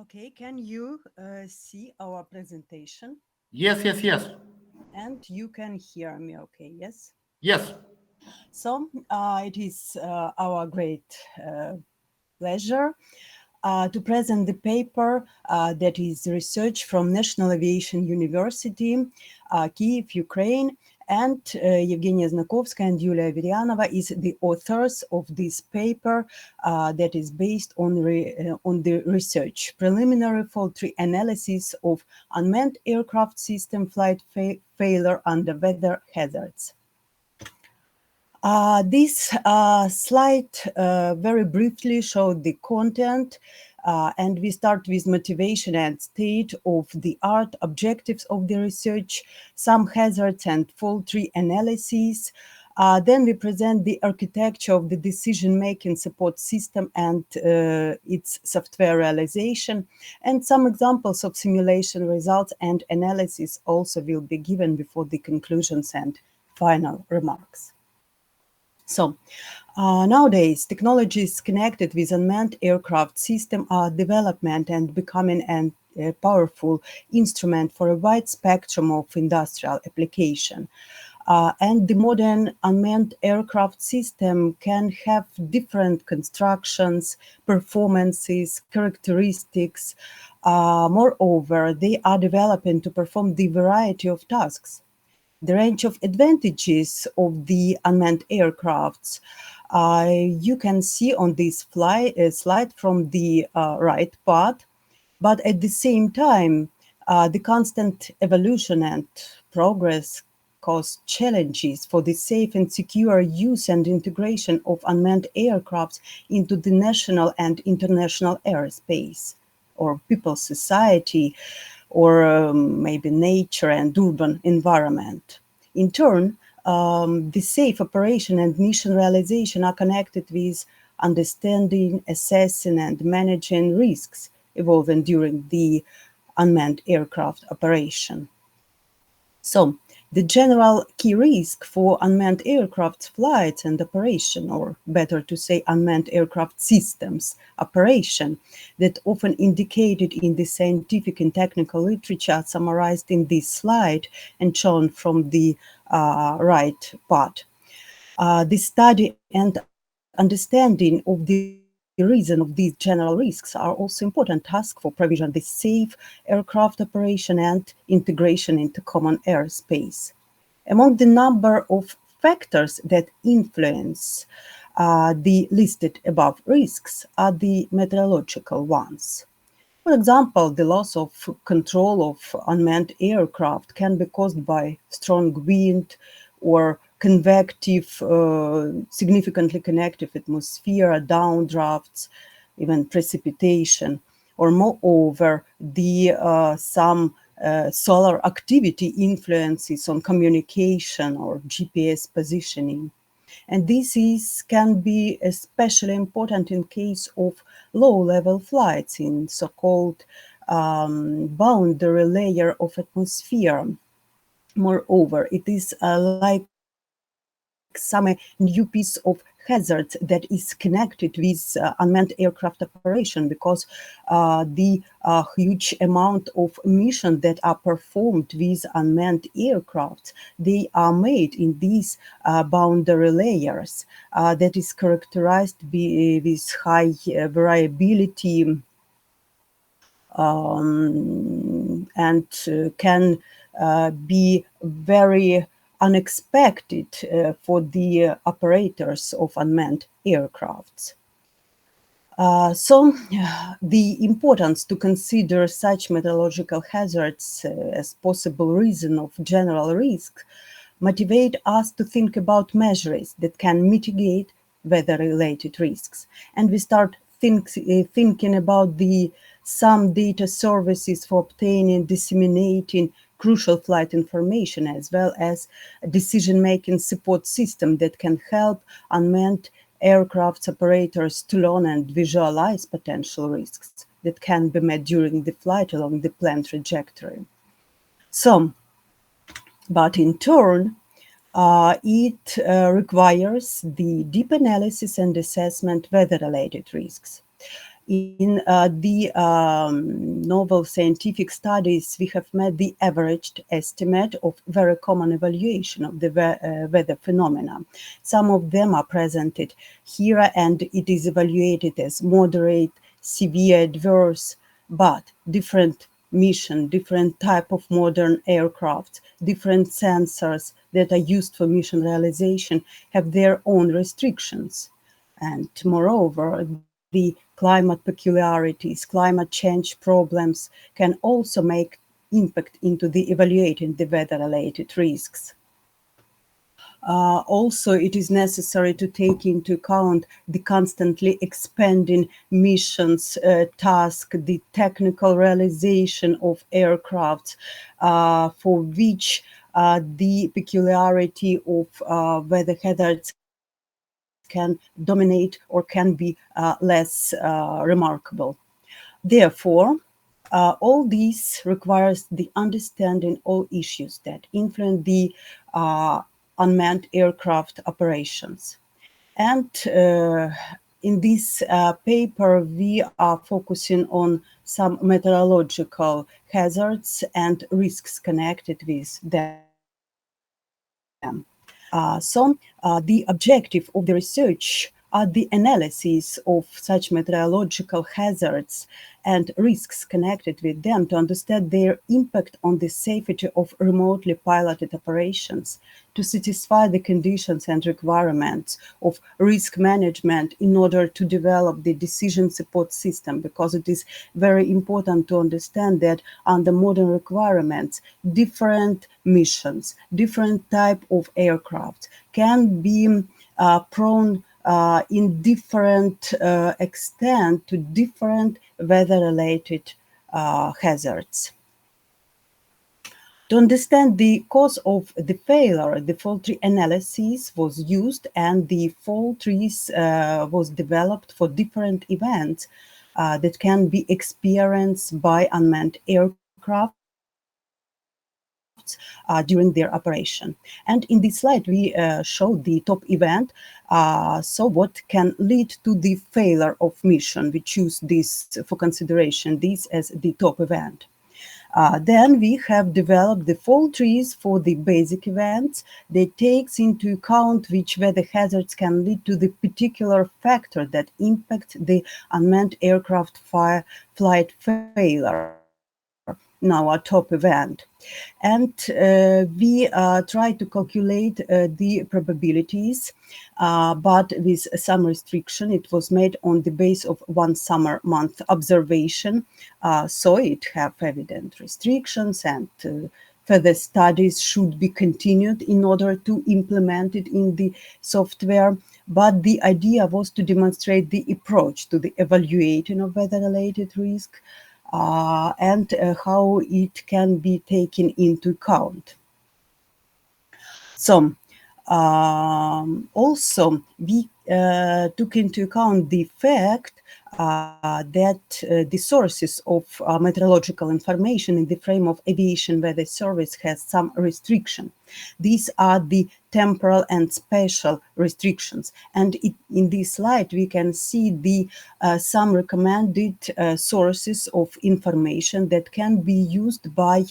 Okay, can you see our presentation? Yes, yes, yes. And you can hear me, okay, yes? Yes. So it is our great pleasure to present the paper that is research from National Aviation University, Kyiv, Ukraine, and Evgenia Znakovskaya and Yulia Averyanova is the authors of this paper that is based on the research preliminary fault tree analysis of unmanned aircraft system flight failure under weather hazards. This slide very briefly showed the content, and we start with motivation and state-of-the-art objectives of the research, some hazards and fault tree analysis. Then we present the architecture of the decision-making support system and its software realization, and some examples of simulation results and analysis also will be given before the conclusions and final remarks. So nowadays, technologies connected with unmanned aircraft system are development and becoming a powerful instrument for a wide spectrum of industrial application. And the modern unmanned aircraft system can have different constructions, performances, characteristics. Moreover, they are developing to perform the variety of tasks. The range of advantages of the unmanned aircrafts you can see on this slide from the right part, but at the same time, the constant evolution and progress cause challenges for the safe and secure use and integration of unmanned aircrafts into the national and international airspace, or people's society, or maybe nature and urban environment. In turn, the safe operation and mission realization are connected with understanding, assessing, and managing risks evolving during the unmanned aircraft operation. So, the general key risk for unmanned aircraft flights and operation, or better to say unmanned aircraft systems operation, that often indicated in the scientific and technical literature summarized in this slide and shown from the right part. The study and understanding of the reason of these general risks are also important task for provision the safe aircraft operation and integration into common airspace. Among the number of factors that influence the listed above risks are the meteorological ones. For example, the loss of control of unmanned aircraft can be caused by strong wind or convective, significantly convective atmosphere, downdrafts, even precipitation, or moreover, the some solar activity influences on communication or GPS positioning. And can be especially important in case of low-level flights in so-called boundary layer of atmosphere. Moreover, it is like some new piece of hazard that is connected with unmanned aircraft operation, because the huge amount of missions that are performed with unmanned aircraft, they are made in these boundary layers that is characterized with high variability and can be very unexpected for the operators of unmanned aircrafts. So the importance to consider such meteorological hazards as possible reason of general risk motivate us to think about measures that can mitigate weather-related risks. And we start thinking about some data services for obtaining, disseminating crucial flight information, as well as a decision-making support system that can help unmanned aircraft operators to learn and visualize potential risks that can be met during the flight along the planned trajectory. So, but in turn, it requires the deep analysis and assessment weather-related risks. In the novel scientific studies, we have made the averaged estimate of very common evaluation of the weather phenomena. Some of them are presented here, and it is evaluated as moderate, severe, adverse, but different mission, different type of modern aircraft, different sensors that are used for mission realization have their own restrictions. And moreover, the climate peculiarities, climate change problems can also make impact into the evaluating the weather-related risks. Also, it is necessary to take into account the constantly expanding missions task, the technical realization of aircraft, for which the peculiarity of weather hazards can dominate or can be less remarkable. Therefore, all this requires the understanding all issues that influence the unmanned aircraft operations. And in this paper, we are focusing on some meteorological hazards and risks connected with them. The objective of the research are the analysis of such meteorological hazards and risks connected with them to understand their impact on the safety of remotely piloted operations, to satisfy the conditions and requirements of risk management in order to develop the decision support system, because it is very important to understand that under modern requirements, different missions, different type of aircraft can be prone in different extent to different weather-related hazards. To understand the cause of the failure, the fault tree analysis was used, and the fault trees was developed for different events that can be experienced by unmanned aircrafts during their operation. And in this slide, we show the top event, so what can lead to the failure of mission. We choose this for consideration, this as the top event. Then we have developed the fault trees for the basic events that takes into account which weather hazards can lead to the particular factor that impact the unmanned aircraft flight failure, now our top event. And we try to calculate the probabilities, but with some restriction. It was made on the base of one summer month observation, so it have evident restrictions, and further studies should be continued in order to implement it in the software. But the idea was to demonstrate the approach to the evaluating of weather-related risk, and how it can be taken into account. So, also, we took into account the fact that the sources of meteorological information in the frame of aviation weather service has some restriction. These are the temporal and spatial restrictions. And in this slide, we can see the some recommended sources of information that can be used by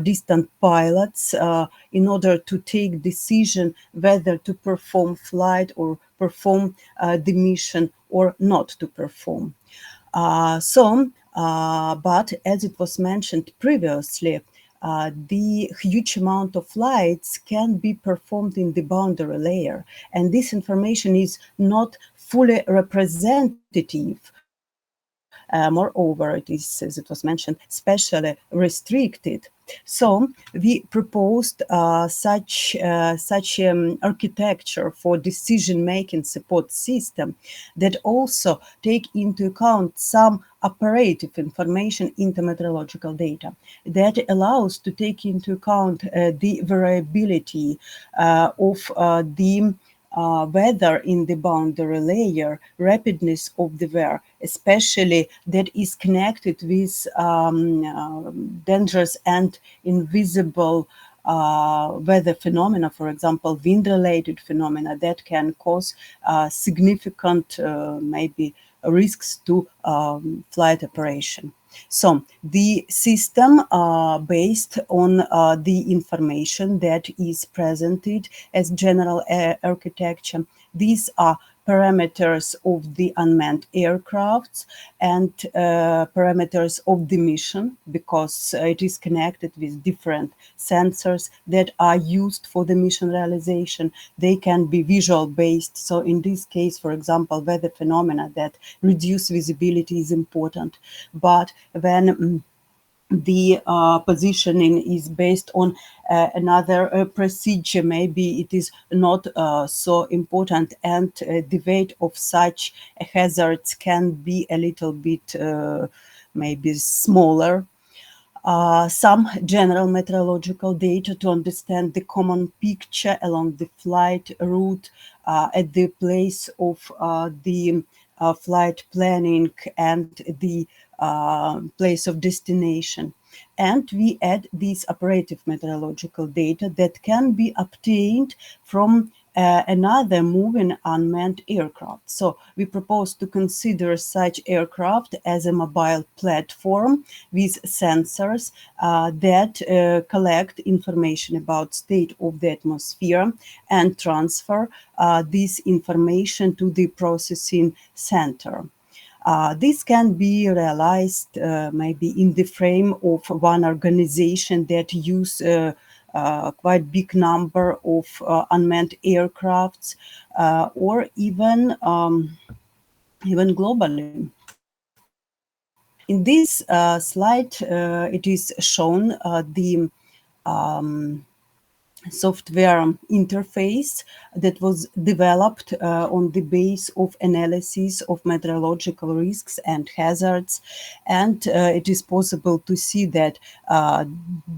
distant pilots in order to take decision whether to perform flight or perform the mission or not to perform. But as it was mentioned previously, the huge amount of flights can be performed in the boundary layer, and this information is not fully representative. Moreover, it is, as it was mentioned, specially restricted. So we proposed such architecture for decision-making support system that also take into account some operative information into meteorological data that allows to take into account the variability of the weather in the boundary layer, rapidness of the weather, especially that is connected with dangerous and invisible weather phenomena, for example, wind-related phenomena that can cause significant maybe risks to flight operation. So the system based on the information that is presented as general architecture. These are parameters of the unmanned aircrafts and parameters of the mission, because it is connected with different sensors that are used for the mission realization. They can be visual based. So in this case, for example, weather phenomena that reduce visibility is important. But when the positioning is based on another procedure, maybe it is not so important, and the weight of such hazards can be a little bit maybe smaller. Some general meteorological data to understand the common picture along the flight route at the place of the flight planning and the place of destination. And we add these operative meteorological data that can be obtained from another moving unmanned aircraft. So we propose to consider such aircraft as a mobile platform with sensors that collect information about state of the atmosphere and transfer this information to the processing center. This can be realized maybe in the frame of one organization that use quite big number of unmanned aircrafts, or even globally. In this slide, it is shown the software interface that was developed on the base of analysis of meteorological risks and hazards. And it is possible to see that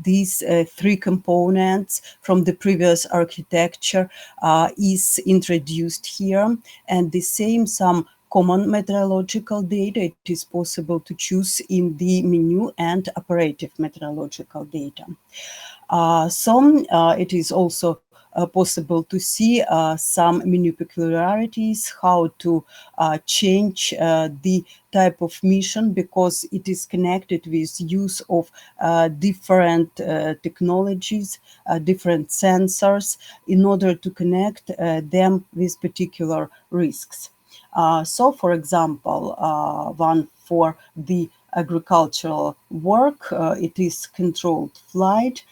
these three components from the previous architecture is introduced here, and the same some common meteorological data it is possible to choose in the menu and operative meteorological data. It is also possible to see some menu peculiarities, how to change the type of mission, because it is connected with use of different technologies, different sensors, in order to connect them with particular risks. For example, one for the agricultural work, it is controlled flight,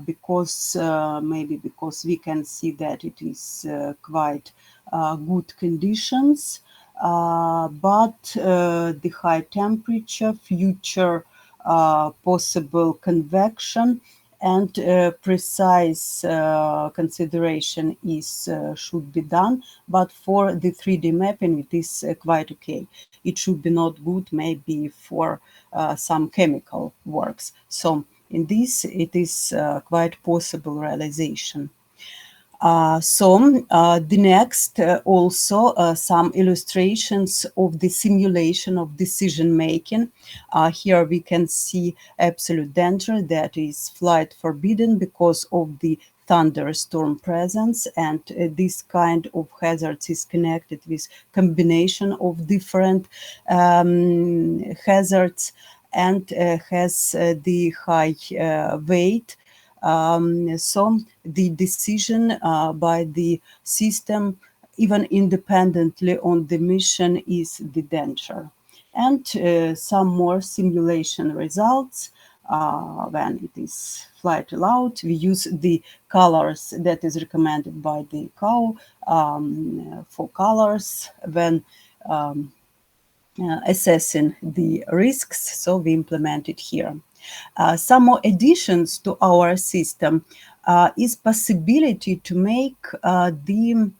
because maybe because we can see that it is quite good conditions, but the high temperature, future possible convection, and precise consideration is should be done. But for the 3D mapping, it is quite okay. It should be not good maybe for some chemical works. So in this, it is quite possible realization. The next also some illustrations of the simulation of decision making. Here we can see absolute danger, that is flight forbidden because of the thunderstorm presence, and this kind of hazards is connected with combination of different hazards, and has the high weight. So the decision by the system, even independently on the mission, is the danger. And some more simulation results. When it is flight allowed, we use the colors that is recommended by the CAO for colors when assessing the risks, so we implement it here. Some more additions to our system is possibility to make the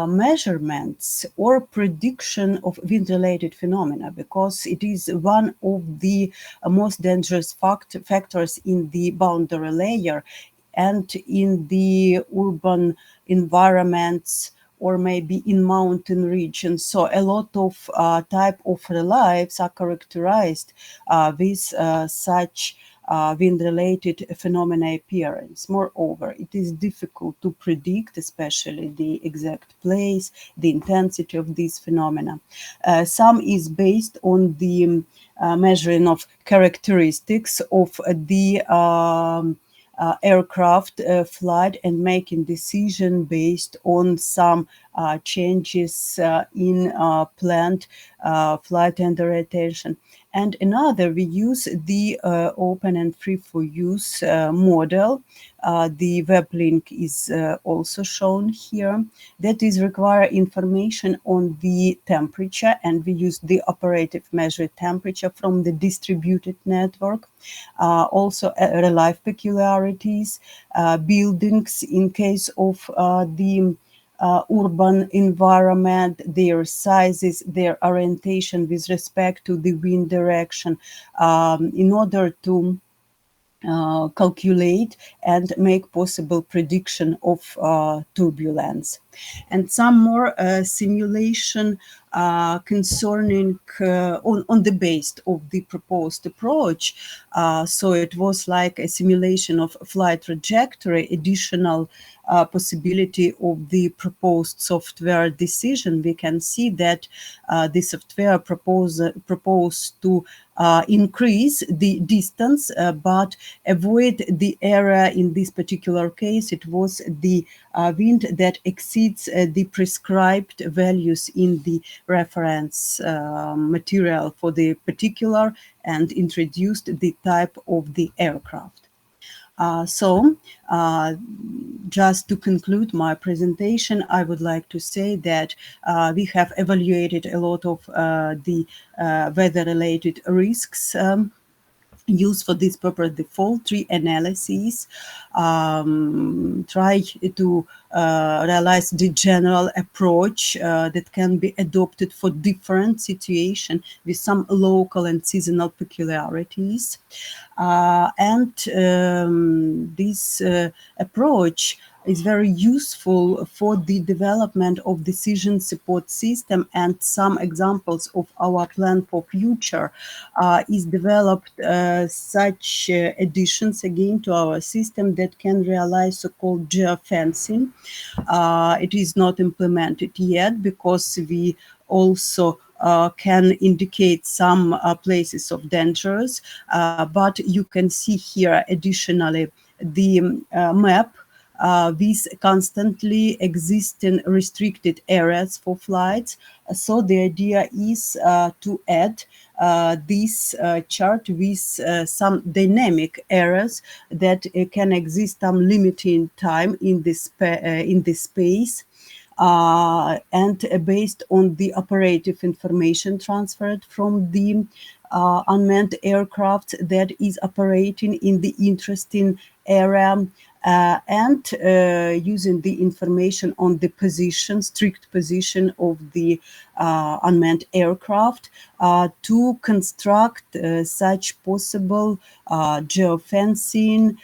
measurements or prediction of wind-related phenomena, because it is one of the most dangerous factors in the boundary layer and in the urban environments, or maybe in mountain regions. So a lot of type of reliefs are characterized with such wind-related phenomena appearance. Moreover, it is difficult to predict, especially the exact place, the intensity of these phenomena. Some is based on the measuring of characteristics of the aircraft flight and making decision based on some changes in planned flight and orientation. And another, we use the open and free for use model. The web link is also shown here. That is require information on the temperature, and we use the operative measured temperature from the distributed network. Also life peculiarities, buildings in case of the urban environment, their sizes, their orientation with respect to the wind direction, in order to calculate and make possible prediction of turbulence. And some more simulation concerning on the base of the proposed approach. So it was like a simulation of flight trajectory, additional possibility of the proposed software decision. We can see that the software proposed to increase the distance, but avoid the area. In this particular case, it was the wind that exceeds the prescribed values in the reference material for the particular, and introduced the type of the aircraft. Just to conclude my presentation, I would like to say that we have evaluated a lot of the weather-related risks use for this purpose the fault tree analysis, try to realize the general approach that can be adopted for different situations with some local and seasonal peculiarities. This approach is very useful for the development of decision support system, and some examples of our plan for future is developed such additions again to our system that can realize so-called geofencing. It is not implemented yet because we also can indicate some places of dangers, but you can see here additionally the map with constantly existing restricted areas for flights. So the idea is to add this chart with some dynamic areas that can exist some limiting time in this space. And based on the operative information transferred from the unmanned aircraft that is operating in the interesting area, and using the information on the position, strict position of the unmanned aircraft to construct such possible geofencing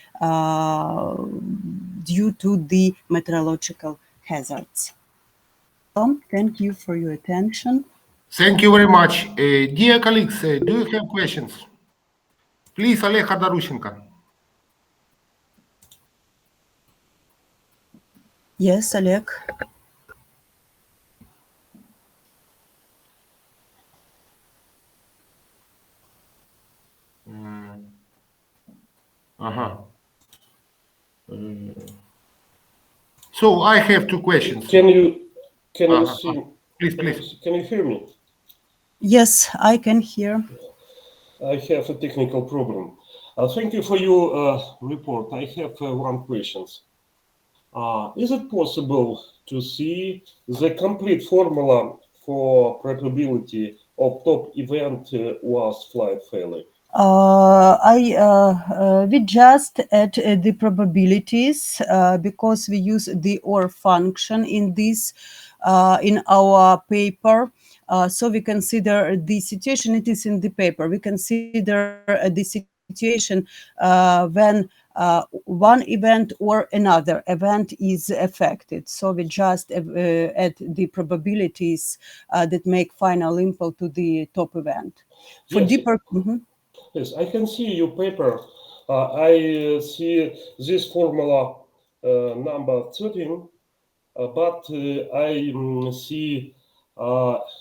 due to the meteorological hazards. Thank you for your attention. Thank you very much. Dear colleagues, do you have questions? Please, Oleg Khodorushenko. Yes, Oleg. So I have two questions. Can you see? Please. Can you hear me? Yes, I can hear. I have a technical problem. Thank you for your report. I have one question. Is it possible to see the complete formula for probability of top event was flight failure? We just add the probabilities because we use the OR function in this in our paper. So we consider the situation, it is in the paper. We consider the situation when one event or another event is affected. So we just add the probabilities that make final impulse to the top event. For Yes. deeper... Yes, I can see your paper I see this formula number 13, but I see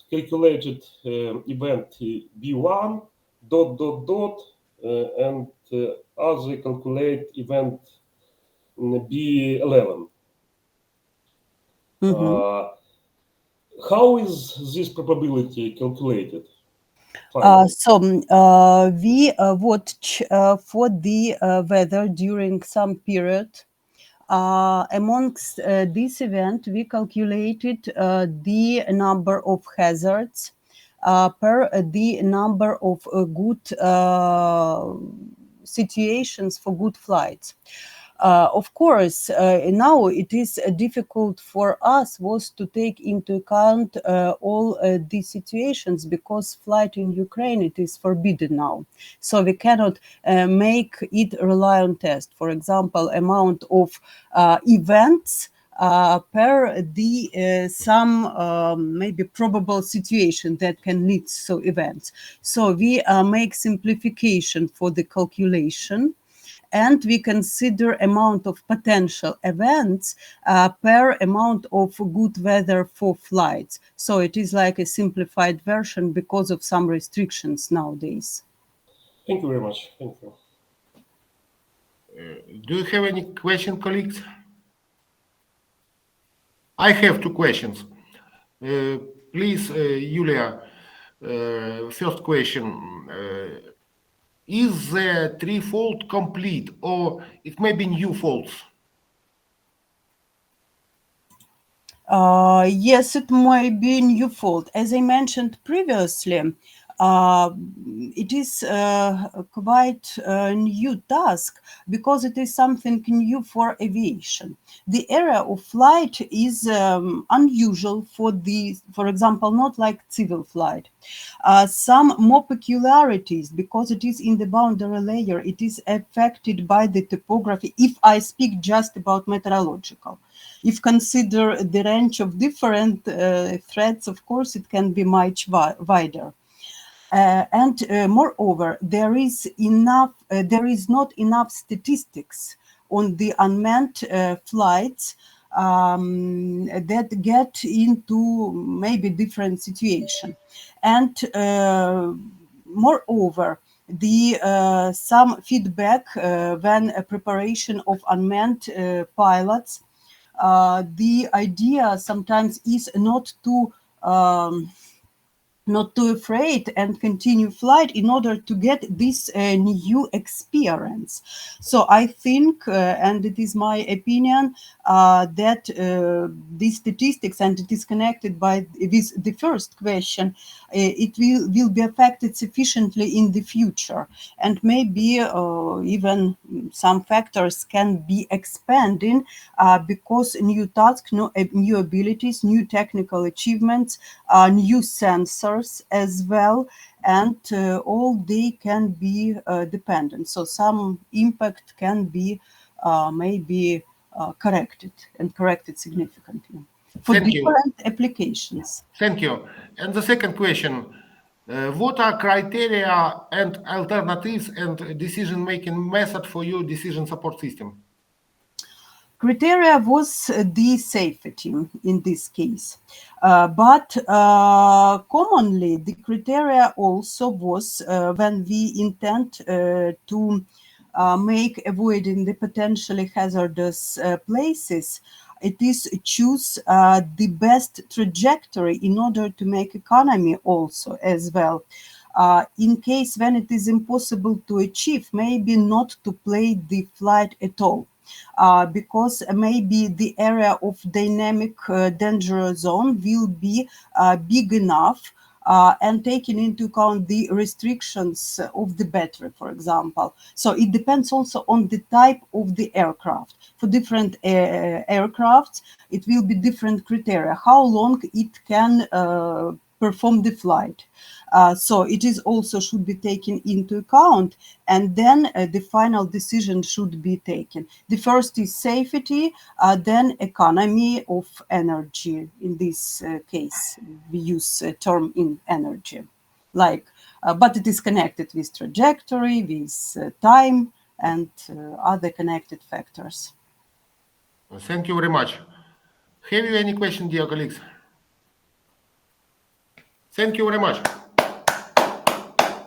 calculated event B1 ... and other calculate event B11. How is this probability calculated? We watch for the weather during some period. Amongst this event, we calculated the number of hazards per the number of good situations for good flights. Of course, now it is difficult for us was to take into account all these situations because flight in Ukraine, it is forbidden now. So we cannot make it rely on test. For example, amount of events per the some maybe probable situation that can lead to events. So we make simplification for the calculation, and we consider amount of potential events per amount of good weather for flights. So it is like a simplified version because of some restrictions nowadays. Thank you very much. Thank you. Do you have any question, colleagues? I have two questions. Please, Yulia, first question. Is the three-fold complete, or it may be new faults? Yes, it might be a new fault. As I mentioned previously, it is quite a new task because it is something new for aviation. The area of flight is unusual for example, not like civil flight. Some more peculiarities, because it is in the boundary layer, it is affected by the topography, if I speak just about meteorological. If consider the range of different threats, of course, it can be much wider. And moreover, there is not enough statistics on the unmanned flights that get into maybe different situation. And moreover, the some feedback when a preparation of unmanned pilots, the idea sometimes is not too afraid and continue flight in order to get this new experience. So I think, and it is my opinion, that these statistics, and it is connected with the first question, it will be affected sufficiently in the future. And maybe even some factors can be expanding because new tasks, new abilities, new technical achievements, new sensors as well, and all they can be dependent. So some impact can be maybe corrected significantly for Thank different you. applications. Thank you. And the second question, what are criteria and alternatives and decision-making method for your decision support system? Criteria was the safety in this case. But commonly, the criteria also was when we intend to make avoiding the potentially hazardous places, it is choose the best trajectory in order to make economy also as well. In case when it is impossible to achieve, maybe not to play the flight at all. Because maybe the area of dynamic danger zone will be big enough and taking into account the restrictions of the battery, for example. So it depends also on the type of the aircraft. For different aircrafts, it will be different criteria, how long it can perform the flight. So it is also should be taken into account, and then the final decision should be taken. The first is safety, then economy of energy. In this case, we use a term in energy, like, but it is connected with trajectory, with time, and other connected factors. Thank you very much. Have you any question, dear colleagues? Thank you very much.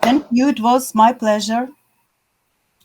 Thank you. It was my pleasure.